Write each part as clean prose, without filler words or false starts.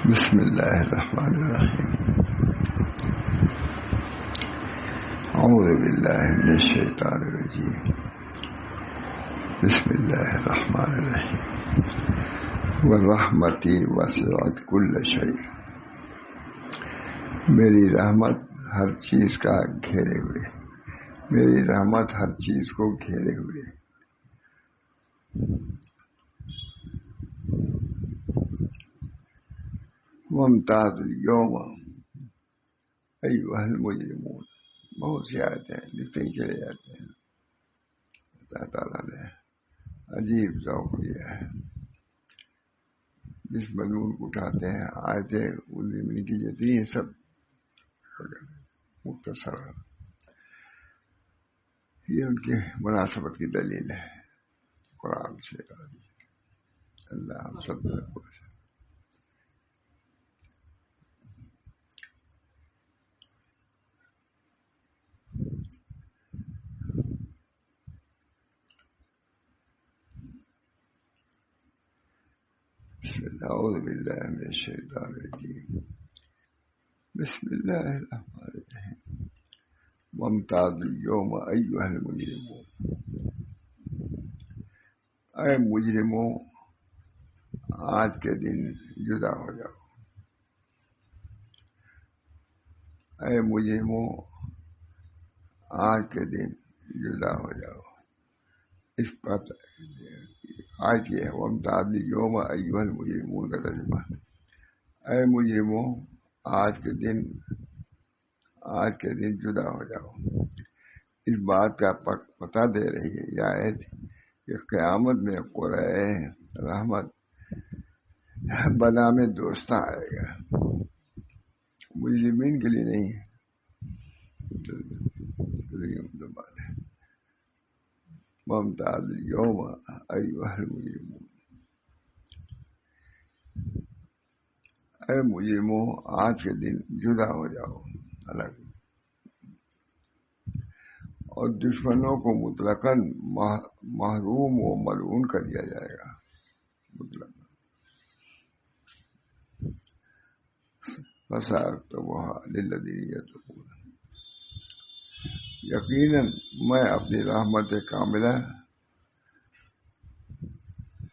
بسم اللہ الرحمن الرحیم اعوذ باللہ من الشیطان الرجیم بسم اللہ الرحمن الرحیم ورحمتی وسعت کل شیء، میری رحمت ہر چیز کا گھیرے ہوئے، میری رحمت ہر چیز کو گھیرے ہوئے۔ وامتاز اليوم ایھا المجرمون، بہت سی آیتیں لکھتے ہی چلے جاتے ہیں۔ اللہ تعالیٰ نے عجیب ذوق دیا ہے، جس مضمون کو اٹھاتے ہیں آیتیں ان کی جتنی ہیں سب مختصر، یہ ان کی مناسبت کی دلیل ہے قرآن سے۔ اللہ ہم سب کو اعوذ باللہ من الشیطان الرجیم بسم اللہ الرحمن الرحیم وامتاز اليوم ایھا المجرمون، اے مجرموں آج کے دن جدا ہو جاؤ، اے مجرموں آج کے دن جدا ہو جاؤ۔ اس پر آج یہ وامتاز اليوم ایھا المجرمون کا ترجمہ، اے مجرموں آج کے دن جدا ہو جاؤ۔ اس بات کا پتہ دے رہی ہے یہ آیت کہ قیامت میں قرآن رحمت بنام دوستاں آئے گا، مجرمین کے لیے نہیں ہے۔ وامتاز اليوم ایھا المجرمون، اے مجرموں آج کے دن جدا ہو جاؤ، الگ، اور دشمنوں کو مطلقاً محروم و ملعون کر دیا جائے گا، مطلق فَسَأَكْتُبُهَا لِلَّذِينَ يَتَّقُونَ، یقیناً میں اپنی رحمت کاملہ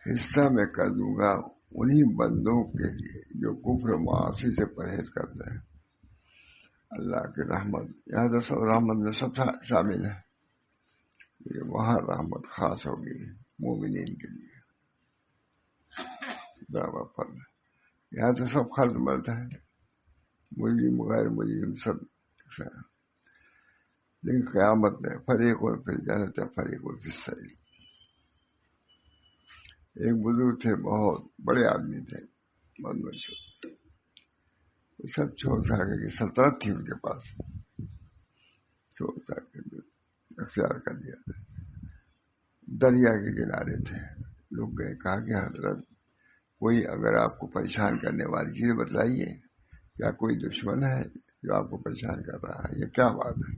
حصہ میں کر دوں گا انہی بندوں کے لیے جو کفر و معاصی سے پرہیز کرتے ہیں۔ اللہ کی رحمت یہاں تو سب رحمت میں سب شامل ہے، وہاں رحمت خاص ہوگی مومنین کے لیے۔ یہاں تو سب خلط ملتا ہے، مجرم غیر مجرم سب، لیکن قیامت میں فریق فی الجنۃ فریق فی السعیر۔ ایک بزرگ تھے، بہت بڑے آدمی تھے، بہت مشہور، وہ سب چھوڑ چھاڑ کے سلطنت تھی ان کے پاس، چھوڑ چھاڑ کے اختیار کر لیا تھا۔ دریا کے کنارے تھے، لوگ گئے، کہا کہ حضرت کوئی اگر آپ کو پریشان کرنے والی چیز بتلائیے، کیا کوئی دشمن ہے جو آپ کو پریشان کر رہا ہے، یہ کیا بات ہے؟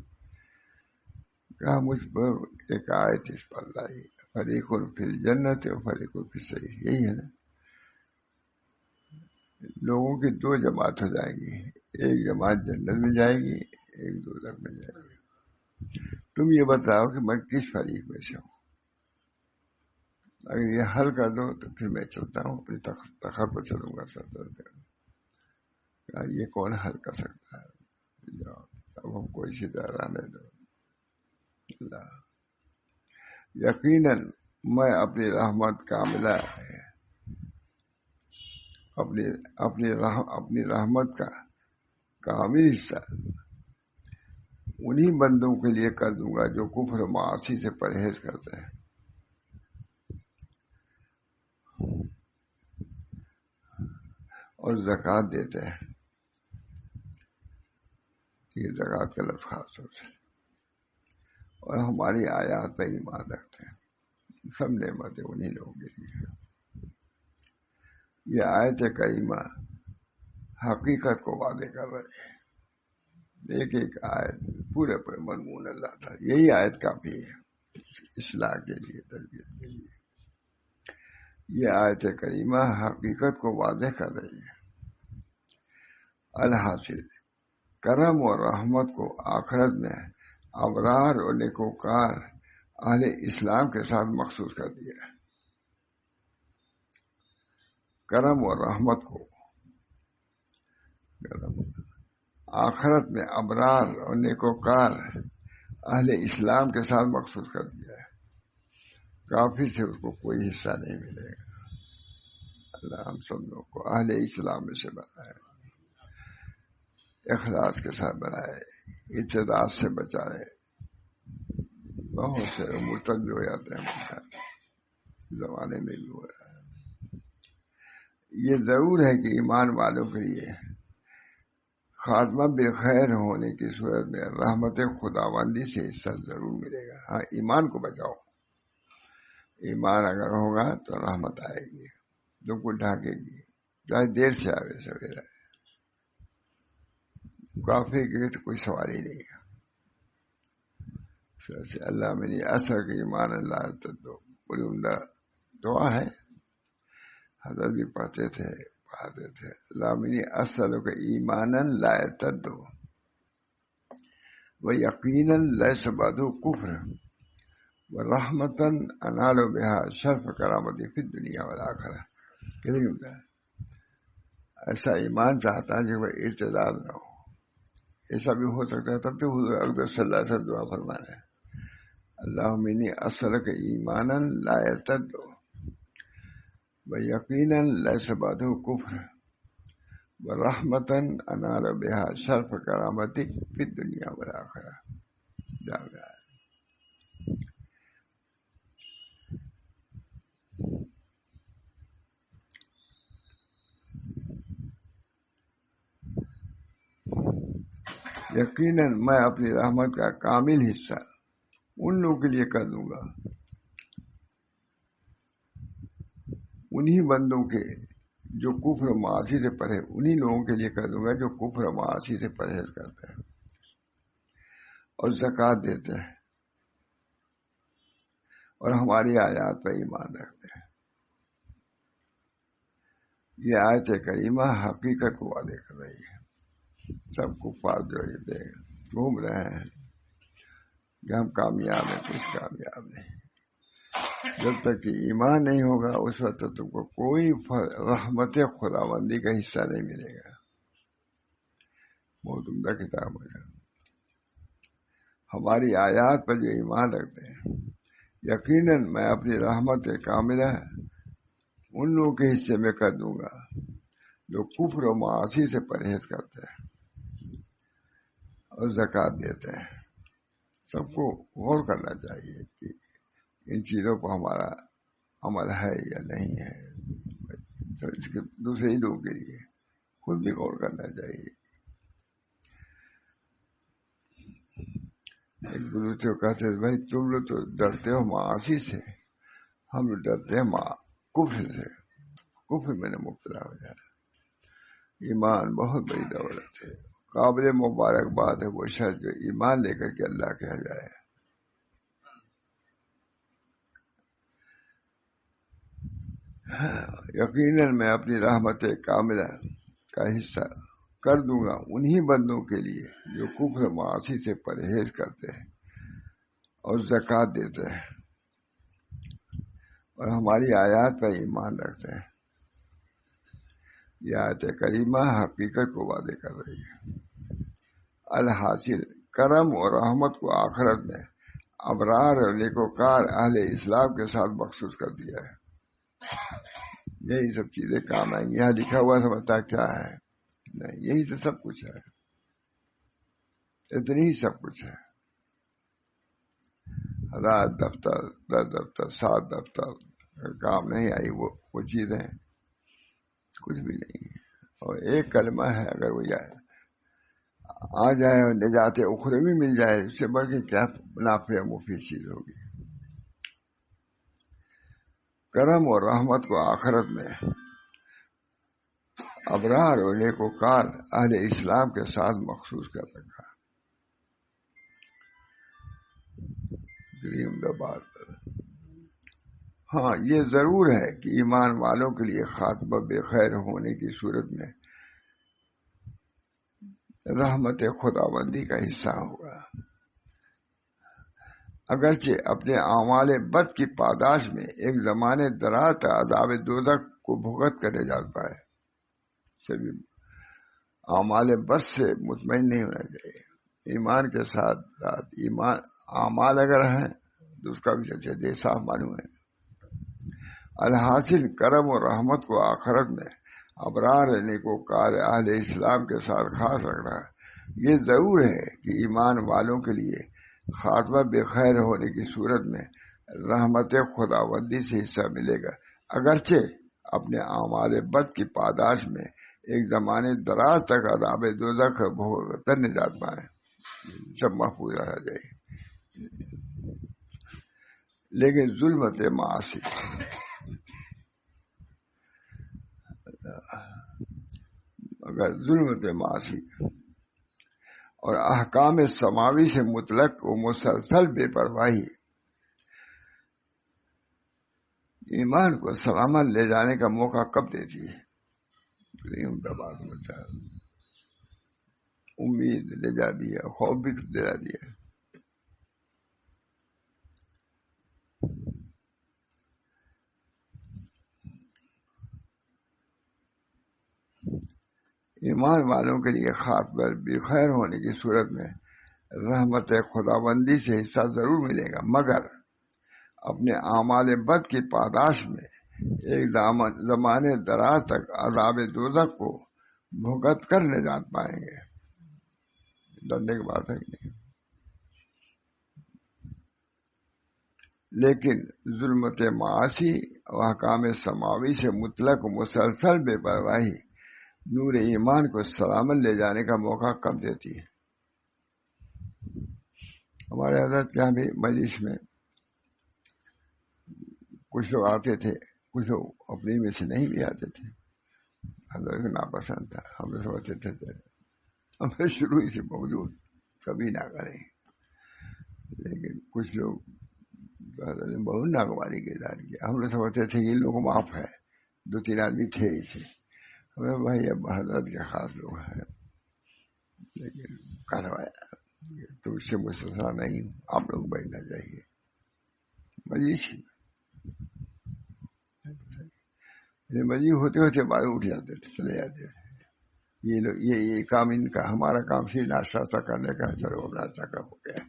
کہا مجھ پر ایک آیت اس پر لائی، فریق فی الجنۃ و فریق فی السعیر، یہی ہے نا، لوگوں کی دو جماعت ہو جائیں گی، ایک جماعت جنت میں جائے گی، ایک دوزخ میں جائے گی۔ تم یہ بتاؤ کہ میں کس فریق میں سے ہوں؟ اگر یہ حل کر دو تو پھر میں چلتا ہوں، اپنی تخت پر چلوں گا سلطنت کا۔ یہ کون حل کر سکتا ہے؟ اب ہم کو اسی طرح رہنے دو۔ اللہ یقیناً میں اپنی رحمت کاملہ اپنی رحمت کا کامل حصہ انہی بندوں کے لیے کر دوں گا جو کفر و معاصی سے پرہیز کرتے ہیں اور زکوٰۃ دیتے ہیں۔ یہ زکوٰۃ کا لفظ خاص ہوتا ہے، اور ہماری آیات پہ ایمان رکھتے ہیں، سب نعمتیں انہی لوگوں کے لیے۔ یہ آیت کریمہ حقیقت کو واضح کر رہی ہے، ایک ایک آیت پورے مضمون اللہ تعالیٰ، یہی آیت کافی ہے اصلاح کے لیے، تربیت کے لیے۔ یہ آیت کریمہ حقیقت کو واضح کر رہی ہے، الحاصل کرم اور رحمت کو آخرت میں ابرار اور نیکوکار اہل اسلام کے ساتھ مخصوص کر دیا ہے. کرم اور رحمت کو آخرت میں ابرار اور نیکوکار اہل اسلام کے ساتھ مخصوص کر دیا ہے. کافی سے اس کو کوئی حصہ نہیں ملے گا. اللہ ہم سب لوگوں کو اہل اسلام میں سے بنائے, اخلاص کے ساتھ بنائے, ابتداء سے بچائے. بہت سے مرتد بھی ہو جاتے ہیں, زمانے میں بھی ہو رہا ہے. یہ ضرور ہے کہ ایمان والوں کے لیے خاتمہ بخیر ہونے کی صورت میں رحمت خداوندی سے حصہ ضرور ملے گا. ہاں, ایمان کو بچاؤ. ایمان اگر ہوگا تو رحمت آئے گی, تم کو ڈھانکے گی, چاہے دیر سے آئے سویرا. کافی کی تو کوئی سوال ہی نہیں ہے. اللہ میری اثر کے ایمان اللہ دو بڑی عمدہ دعا ہے. حضرت بھی پڑھتے تھے, پڑھاتے تھے. اللہ میری اثر کے ایمان لا تدو و یقیناً لیس بعدہ کفر و رحمتاً انال بها شرف کرامتی فی الدنیا والآخرہ. کتنی عمدہ ہے. ایسا ایمان چاہتا ہے کہ وہ ارتداد نہ ہو. ایسا بھی ہو سکتا ہے. تب تو حضور اقدس صلی اللہ علیہ وسلم دعا فرمانا ہے, اللہم انی اسألک ایمانا لا یرتد و یقینا لیس بعدہ کفر و رحمتاً انال بها شرف کرامتی فی الدنیا والآخرہ. یقیناً میں اپنی رحمت کا کامل حصہ ان لوگوں کے لیے کر دوں گا, انہی بندوں کے جو کفر و معاصی سے پرہیز, انہی لوگوں کے لیے کر دوں گا جو کفر و معاصی سے پرہیز کرتے ہیں اور زکوٰۃ دیتے ہیں اور ہماری آیات پر ایمان رکھتے ہیں. یہ آیت کریمہ حقیقت کو واضح کر رہی ہے. سب کفار جو یہ گھوم رہے ہیں کہ ہم کامیاب ہیں, کچھ کامیاب نہیں. جب تک کہ ایمان نہیں ہوگا اس وقت تم کو کوئی رحمت خداوندی کا حصہ نہیں ملے گا. بہت عمدہ کتاب ہے. ہماری آیات پر جو ایمان رکھتے ہیں, یقیناً میں اپنی رحمت کاملہ ان لوگوں کے حصے میں کر دوں گا جو کفر و معاصی سے پرہیز کرتے ہیں اور زکوٰۃ دیتے ہیں. سب کو غور کرنا چاہیے کہ ان چیزوں پر ہمارا عمل ہے یا نہیں ہے. اس کے دوسرے ہی لوگوں کے لیے خود بھی غور کرنا چاہیے. ایک دوسرے کو کہتے ہیں بھائی تم لوگ تو ڈرتے ہو معاصی سے, ہم لوگ ڈرتے ہیں کفر سے. کفر میں نے مبتلا ہو جانا. ایمان بہت بڑی دولت ہے. قابل مبارکباد ہے وہ شخص جو ایمان لے کر کے اللہ کہا جائے. یقیناً میں اپنی رحمت کاملہ کا حصہ کر دوں گا انہی بندوں کے لیے جو کفر معاصی سے پرہیز کرتے ہیں اور زکوٰۃ دیتے ہیں اور ہماری آیات پر ایمان رکھتے ہیں. یہ آیت کریمہ حقیقت کو واضح کر رہی ہے. الحاصل کرم اور رحمت کو آخرت میں ابرار اور نیکوکار اہل اسلام کے ساتھ مخصوص کر دیا ہے. یہی سب چیزیں کام آئیں گی. یہاں لکھا ہوا سمجھتا کیا ہے, نہیں, یہی تو سب کچھ ہے. اتنی ہی سب کچھ ہے. 1000 دفتر 10 دفتر 7 دفتر کام نہیں آئی وہ چیزیں کچھ بھی نہیں ہے. اور ایک کلمہ ہے, اگر وہ آ جائے اور نجات اخروی مل جائے, اس سے بڑھ کے کیا نافع مفید چیز ہوگی. کرم اور رحمت کو آخرت میں ابرار اور نیکوکار اہل اسلام کے ساتھ مخصوص کر رکھا. بات. ہاں, یہ ضرور ہے کہ ایمان والوں کے لیے خاتمہ بخیر ہونے کی صورت میں رحمت خداوندی کا حصہ ہوگا، اگرچہ اپنے اعمال بد کی پاداش میں ایک زمانے دراز تک عذاب دوزخ کو بھگت کرنے جاتا ہے۔ سبھی اعمال بد سے مطمئن نہیں ہونا چاہیے، ایمان کے ساتھ ساتھ اعمال اگر ہیں تو اس کا بھی اچھا صاف معلوم ہے۔ الحاصل کرم اور رحمت کو آخرت میں ابرار نیکوکار اہل اسلام کے ساتھ خاص رکھنا ہے۔ یہ ضرور ہے کہ ایمان والوں کے لیے خاتمہ بخیر ہونے کی صورت میں رحمت خداوندی سے حصہ ملے گا، اگرچہ اپنے اعمال بد کی پاداش میں ایک زمانے دراز تک عذاب دوزخ بھگتنے نجات پائیں، سب محفوظ رہا جائے۔ لیکن ظلمت معاصی اگر ظلمت معاصی اور احکام سماوی سے مطلق و مسلسل بے پرواہی ایمان کو سلامت لے جانے کا موقع کب دیتی ہے؟ امید لے جاتی ہے، خوف بھی لے جاتی ہے۔ ایمان والوں کے لیے خاتمہ بخیر ہونے کی صورت میں رحمت خداوندی سے حصہ ضرور ملے گا، مگر اپنے اعمال بد کی پاداش میں ایک زمانے دراز تک عذاب دوزخ کو بھگت کر نجات پائیں گے۔ ڈرنے کی بات ہے کہ نہیں؟ لیکن ظلمت معاصی اور احکام سماوی سے مطلق و مسلسل بے پرواہی نور ایمان کو سلامت لے جانے کا موقع کم دیتی ہے۔ ہمارے حضرت کے یہاں بھی مجلس میں کچھ لوگ آتے تھے، کچھ لوگ اپنی میں سے نہیں بھی آتے تھے، حضرت کو ناپسند تھا، ہم لوگ سمجھتے تھے ہمیں شروع سے موجود کبھی نہ کریں، لیکن کچھ لوگ بہت ناگواری کے اظہار کیا، ہم لوگ سمجھتے تھے کہ ان لوگوں کو معاف ہے، دو تین آدمی تھے اسے ہمیں بھائی اب حضرت کے خاص لوگ ہیں، لیکن کروایا تو اس سے مستثنا نہیں ہوں، آپ لوگ بیٹھنا چاہیے مجید ہوتے ہوتے بارے اٹھ جاتے تھے، چلے جاتے تھے۔ یہ کام ان کا، ہمارا کام صرف ناشتہ کرنے کا، چلو ناشتہ کا ہو گیا،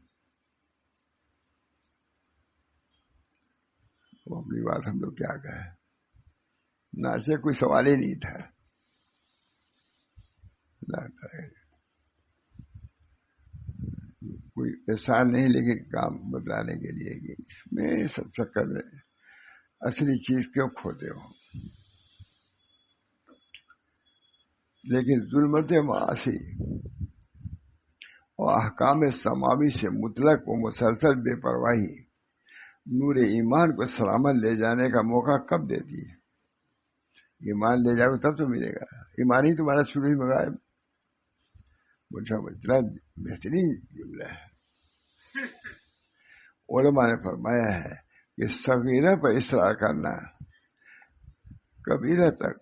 وہ اپنی بات ہم لوگ کیا کہیں، ناشتے کوئی سوال ہی نہیں تھا۔ کوئی احسان نہیں، لیکن کام بتلانے کے لیے کہ اس میں سب چکر میں اصلی چیز کیوں کھوتے ہو۔ لیکن ظلمت معاصی اور احکام سماوی سے مطلق و مسلسل بے پرواہی نور ایمان کو سلامت لے جانے کا موقع کب دیتی ہے؟ ایمان لے جاؤ تب تو ملے گا، ایمان ہی تمہارا شروع میں غائب۔ اتنا بہترین جملہ ہے، علماء نے فرمایا ہے کہ صغیرہ پر اصرار کرنا کبیرہ تک،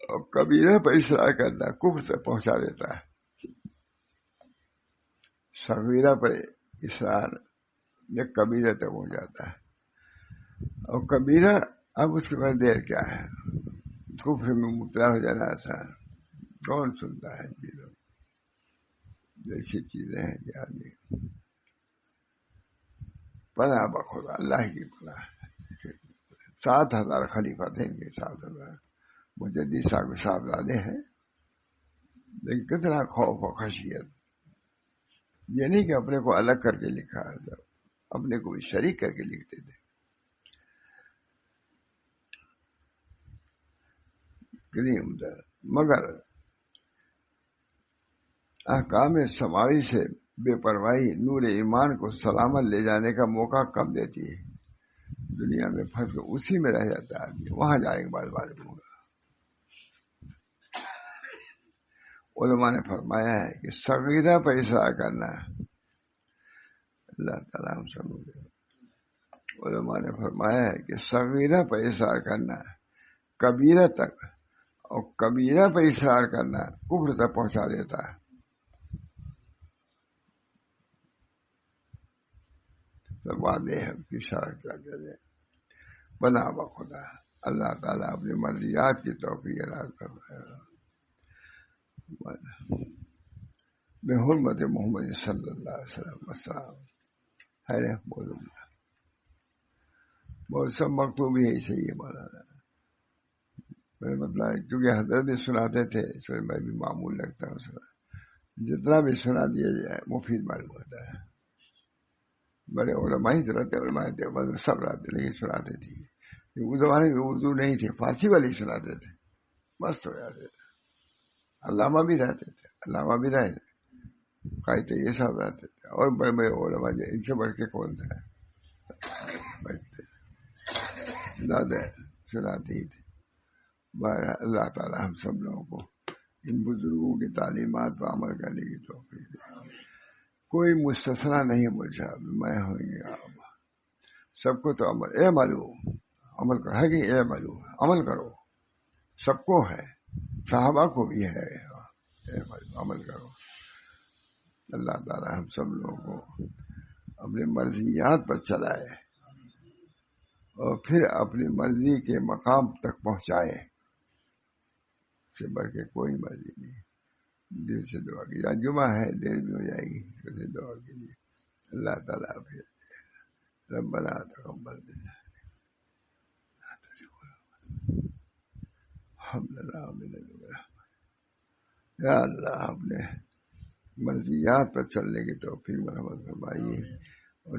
اور کبیرہ پر اصرار کرنا کفر سے پہنچا دیتا ہے۔ صغیرہ پر اصرار یہ کبیرہ تک پہنچ جاتا ہے، اور کبیرہ اب اس کے بعد دیر کیا ہے، کفر میں مبتلا ہو جانا آسان، کون سنتا ہے چیزوں، ایسی چیزیں ہیں کہ آدمی پناہ بخدا اللہ کی پناہ۔ 7,000 خلیفہ تھے ان کے، 7,000 مجدد صاحبزادے ہیں، لیکن کتنا خوف و خشیت، یہ نہیں کہ اپنے کو الگ کر کے لکھا، اپنے کو بھی شریک کر کے لکھتے تھے۔ مگر احکام سماوی سے بے پرواہی نور ایمان کو سلامت لے جانے کا موقع کم دیتی ہے۔ دنیا میں پھنس کے اسی میں رہ جاتا ہے آدمی، وہاں جائے کے بعد معلوم ہوگا۔ علماء نے فرمایا ہے کہ صغیرہ پر اصرار کرنا، اللہ تعالیٰ ہم سب کو، علماء نے فرمایا ہے کہ صغیرہ پر اصرار کرنا کبیرہ تک اور کبیرہ پر اصرار کرنا کفر تک پہنچا دیتا ہے. سب واضح ہے کی شرح کر دے بنا بخدا. اللہ تعالیٰ اپنی مرضیات کی توفیق عنایت فرمائے. بحرمت محمد صلی اللہ علیہ وسلم السلام. ہے بولوں گا بہت سب مکتوب ہی صحیح ہے مولانا. مطلب کیونکہ حضرت بھی سناتے تھے اس میں میں بھی معمول لگتا ہوں سنا. جتنا بھی سنا دیا جائے مفید معلوم ہوتا ہے. بڑے علماء ہی رہتے علماء تھے سب رہتے لیکن سناتے تھے. اس زمانے میں اردو نہیں تھی فارسی والے سناتے تھے مست ہو جاتے تھے. علامہ بھی رہتے تھے علامہ بھی رہے تھے قائد یہ سب رہتے تھے اور بڑے بڑے علماء ان سے بڑھ کے کون تھے زیادہ سناتے ہی تھے. اللہ تعالیٰ ہم سب لوگوں کو ان بزرگوں کی تعلیمات پر عمل کرنے کی توفیق دے. کوئی مستثنا نہیں بچا میں ہوں گے آپ سب کو تو عمل اے معلوم عمل کرو ہے کہ اے معلوم عمل کرو سب کو ہے صحابہ کو بھی ہے اے معلوم عمل کرو. اللہ تعالیٰ ہم سب لوگوں کو اپنی مرضیات پر چلائے اور پھر اپنی مرضی کے مقام تک پہنچائے. سے بڑھ کے کوئی مرضی نہیں. دل سے دعا کیجیے. جمعہ ہے دیر بھی ہو جائے گی سے دعا کیجیے. اللہ تعالیٰ پھر ربنا تقبل منا یا اللہ اپنے مرضیات پر چلنے کی توفیق مرحمت فرمائیے اور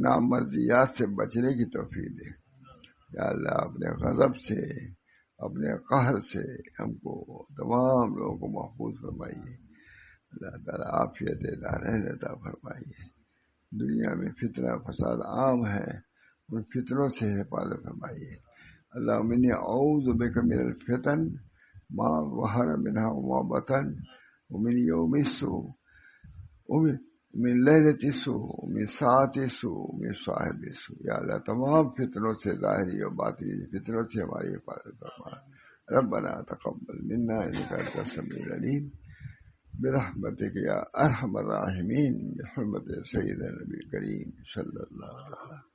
نامرضیات سے بچنے کی توفیق دے. یا اللہ اپنے غضب سے اپنے قہر سے ہم کو تمام لوگوں کو محفوظ فرمائیے. اللہ تعالیٰ عافیت عطا فرمائیے. دنیا میں فتنہ فساد عام ہے ان فتنوں سے حفاظت فرمائیے. اللہم انی اعوذ بک من الفتن ما ظہر منها وما بطن ومن یوم السوء ومن لیلۃ السوء ومن ساعۃ السوء ومن صاحب السوء. یا اللہ تمام فتنوں سے ظاہری اور باطنی فتنوں سے ہماری حفاظت فرما. ربنا تقبل منا انک انت السمیع العلیم برحمتک یا ارحم الراحمین بحرمت سیدنا نبی کریم صلی اللہ علیہ وسلم.